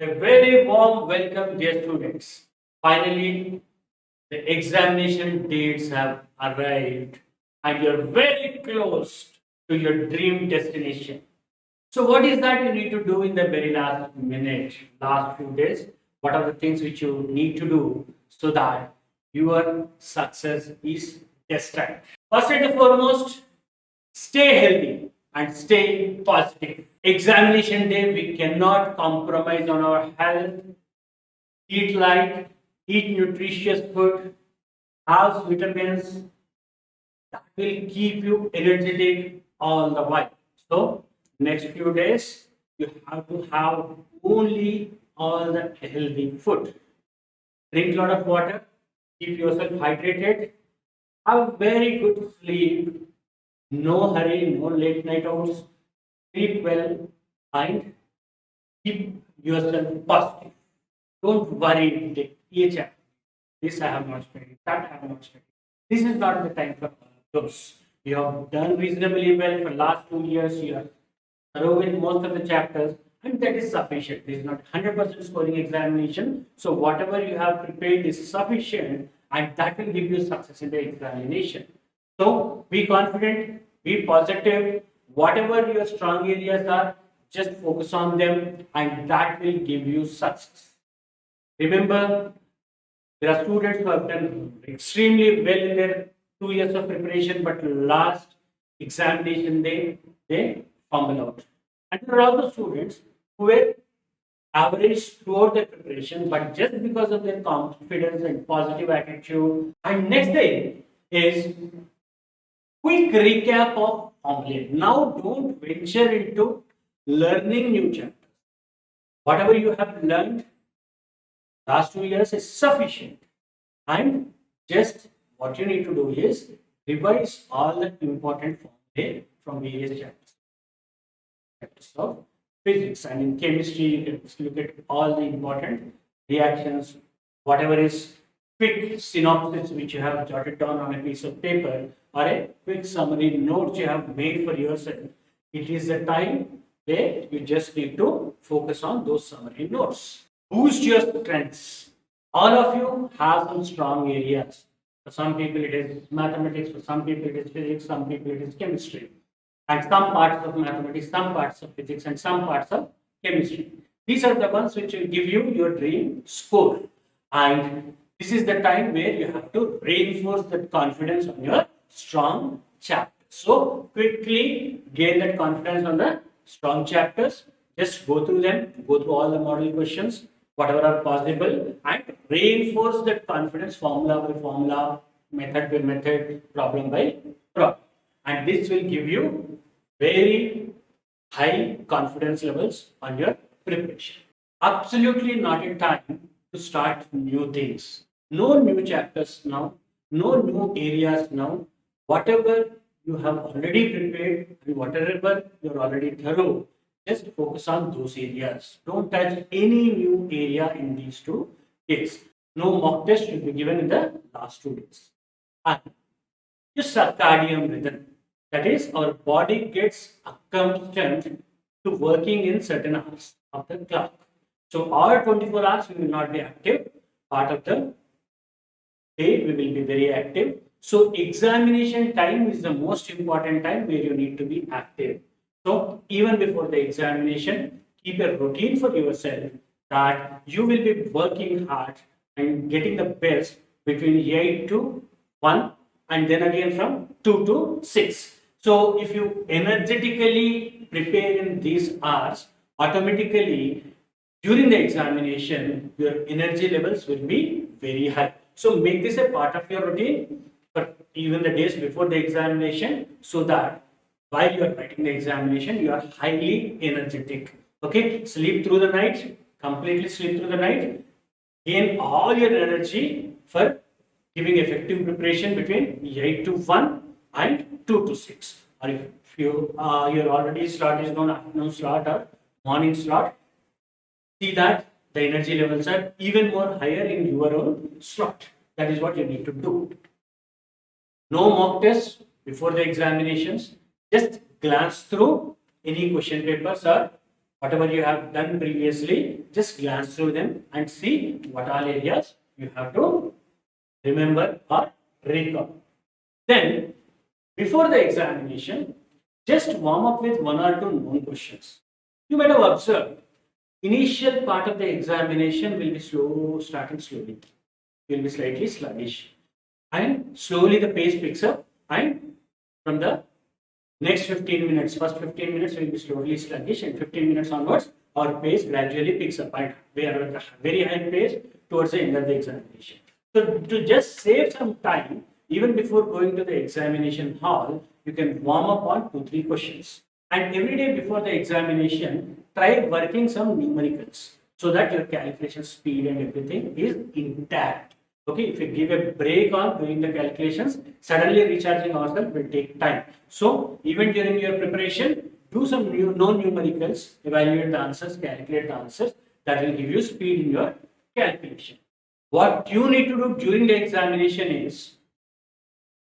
A very warm welcome, dear students. Finally, the examination dates have arrived and you're very close to your dream destination. So, what is that you need to do in the very last minute, last few days? What are the things which you need to do so that your success is destined? First and foremost, stay healthy and stay positive. Examination day, we cannot compromise on our health. Eat light, eat nutritious food, have vitamins that will keep you energetic all the while. So, next few days, you have to have only all the healthy food. Drink a lot of water, keep yourself hydrated, have very good sleep, no hurry, no late night outs, sleep well, and keep yourself positive. Don't worry, take each chapter. This I have not studied, that I have not studied. This is not the time for those. You have done reasonably well for last 2 years. You are thorough with most of the chapters, and that is sufficient. This is not 100% scoring examination. So whatever you have prepared is sufficient, and that will give you success in the examination. So be confident, be positive. Whatever your strong areas are, just focus on them, and that will give you success. Remember, there are students who have done extremely well in their 2 years of preparation, but last examination they fumble out. And there are also students who were average throughout their preparation, but just because of their confidence and positive attitude. And next thing is quick recap of formulae. Now don't venture into learning new chapters. Whatever you have learned last 2 years is sufficient, and just what you need to do is revise all the important formulae from various chapters of physics. And in chemistry, you can look at all the important reactions, whatever is quick synopsis which you have jotted down on a piece of paper, or a quick summary notes you have made for yourself. It is the time where you just need to focus on those summary notes. Boost your strengths. All of you have some strong areas. For some people it is mathematics, for some people it is physics, some people it is chemistry. And some parts of mathematics, some parts of physics, and some parts of chemistry. These are the ones which will give you your dream score. And this is the time where you have to reinforce that confidence on your strong chapters. So quickly gain that confidence on the strong chapters. Just go through them, go through all the model questions, whatever are possible, and reinforce that confidence formula by formula, method by method, problem by problem. And this will give you very high confidence levels on your preparation. Absolutely not a time to start new things. No new chapters now, no new areas now. Whatever you have already prepared and whatever you're already thorough, just focus on those areas. Don't touch any new area in these 2 days. No mock test will be given in the last 2 days. And your circadian rhythm. That is, our body gets accustomed to working in certain hours of the clock. So our 24 hours we will not be active. Part of the day we will be very active. So examination time is the most important time where you need to be active. So even before the examination, keep a routine for yourself that you will be working hard and getting the best between 8 to 1, and then again from 2 to 6. So if you energetically prepare in these hours, automatically during the examination, your energy levels will be very high. So make this a part of your routine for even the days before the examination, so that while you are writing the examination, you are highly energetic. Okay, sleep through the night, completely sleep through the night, gain all your energy for giving effective preparation between 8 to 1 and 2 to 6. Or if your already slot is known afternoon slot or morning slot, see that the energy levels are even more higher in your own slot. That is what you need to do. No mock tests before the examinations. Just glance through any question papers or Whatever you have done previously, just glance through them and see what all areas you have to remember or recall. Then, before the examination, just warm up with one or two known questions. You might have observed, initial part of the examination will be slow, starting slowly. You will be slightly sluggish. And slowly the pace picks up, and from the next 15 minutes, first 15 minutes will be slowly sluggish, and 15 minutes onwards, our pace gradually picks up, and we are at a very high pace towards the end of the examination. So to just save some time, even before going to the examination hall, you can warm up on 2-3 questions. And every day before the examination, try working some numericals so that your calculation speed and everything is intact. Okay, if you give a break on doing the calculations, suddenly recharging ourselves will take time. So even during your preparation, do some known numericals, evaluate the answers, calculate the answers. That will give you speed in your calculation. What you need to do during the examination is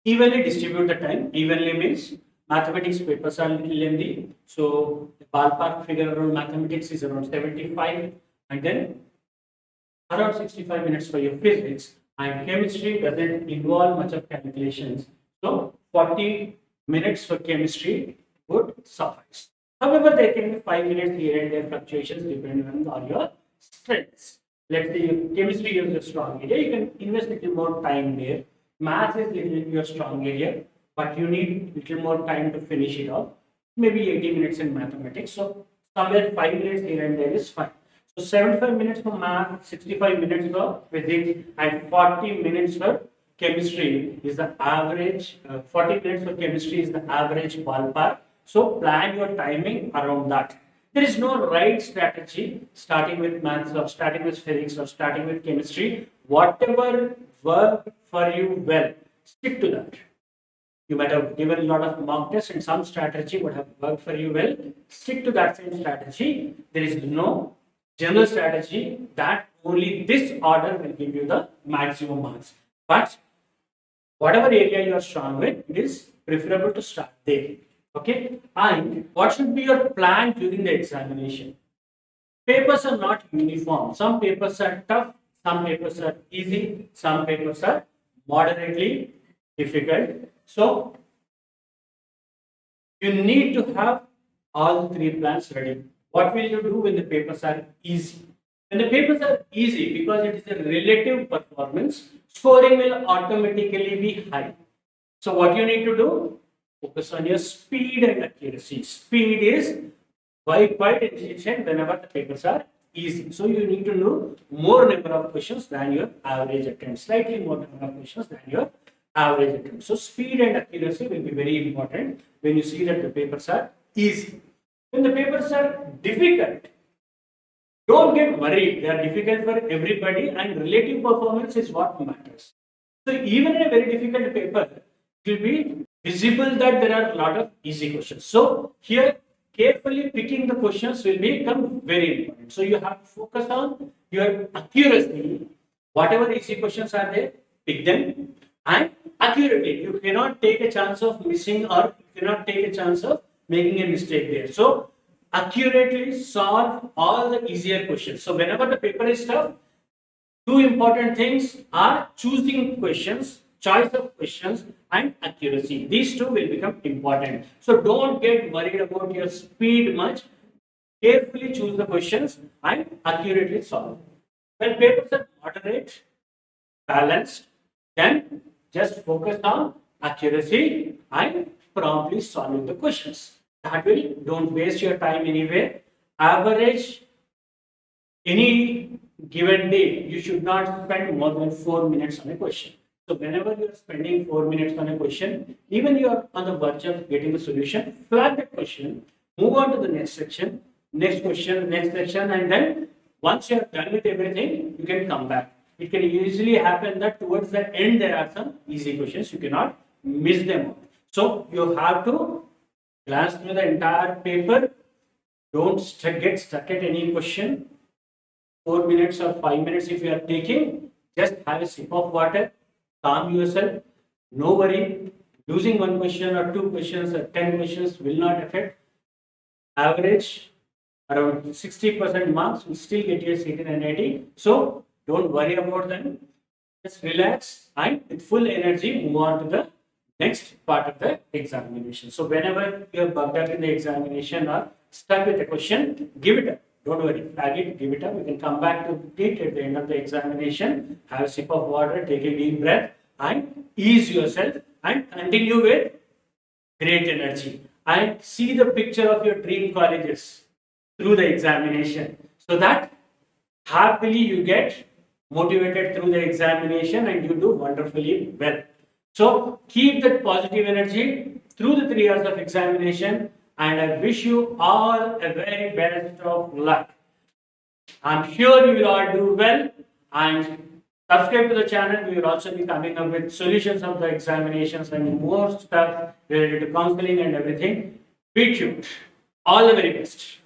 evenly distribute the time. Evenly means mathematics papers are little lengthy. So the ballpark figure around mathematics is around 75, and then around 65 minutes for your physics. And chemistry doesn't involve much of calculations. So 40 minutes for chemistry would suffice. However, there can be 5 minutes here and there fluctuations depending on your strengths. Let's say chemistry is your strong area, you can invest a little more time there. Math is your strong area, but you need little more time to finish it off. Maybe 80 minutes in mathematics. So somewhere 5 minutes here and there is fine. So 75 minutes for math, 65 minutes for physics, and 40 minutes for chemistry is the average. 40 minutes for chemistry is the average ballpark. So plan your timing around that. There is no right strategy starting with maths or starting with physics or starting with chemistry. Whatever worked for you well, stick to that. You might have given a lot of mock tests and some strategy would have worked for you well. Stick to that same strategy. There is no general strategy that only this order will give you the maximum marks. But whatever area you are strong with, it is preferable to start there. Okay? And what should be your plan during the examination? Papers are not uniform. Some papers are tough, some papers are easy, some papers are moderately difficult. So you need to have all 3 plans ready. What will you do when the papers are easy? When the papers are easy, because it is a relative performance, scoring will automatically be high. So what you need to do? Focus on your speed and accuracy. Speed is quite efficient whenever the papers are easy. So you need to know more number of questions than your average attempt, slightly more number of questions than your average attempt. So speed and accuracy will be very important when you see that the papers are easy. When the papers are difficult, don't get worried. They are difficult for everybody, and relative performance is what matters. So even in a very difficult paper, it will be visible that there are a lot of easy questions. So here, carefully picking the questions will become very important. So you have to focus on your accuracy. Whatever easy questions are there, pick them and accurately. You cannot take a chance of missing, or you cannot take a chance of making a mistake there. So accurately solve all the easier questions. So whenever the paper is tough, 2 important things are choosing questions, choice of questions, and accuracy. These 2 will become important. So don't get worried about your speed much. Carefully choose the questions and accurately solve. When papers are moderate, balanced, then just focus on accuracy and promptly solving the questions. That will, don't waste your time anywhere. Average any given day, you should not spend more than 4 minutes on a question. So whenever you are spending 4 minutes on a question, even you are on the verge of getting the solution, flag the question, move on to the next section, next question, next section, and then once you are done with everything, you can come back. It can usually happen that towards the end there are some easy questions. You cannot miss them out. So you have to glance through the entire paper. Don't get stuck at any question. 4 minutes or 5 minutes if you are taking, just have a sip of water, calm yourself, no worry. Losing 1 question or 2 questions or 10 questions will not affect average around 60% marks will still get you a seat in NIT. So don't worry about them. Just relax and with full energy move on to the next part of the examination. So whenever you are bugged up in the examination or stuck with a question, give it up. Don't worry, flag it, give it up. You can come back to it at the end of the examination, have a sip of water, take a deep breath and ease yourself and continue with great energy. And see the picture of your dream colleges through the examination so that happily you get motivated through the examination and you do wonderfully well. So keep that positive energy through the 3 hours of examination and I wish you all a very best of luck. I'm sure you will all do well and subscribe to the channel. We will also be coming up with solutions of the examinations and more stuff related to counseling and everything. Be tuned. All the very best.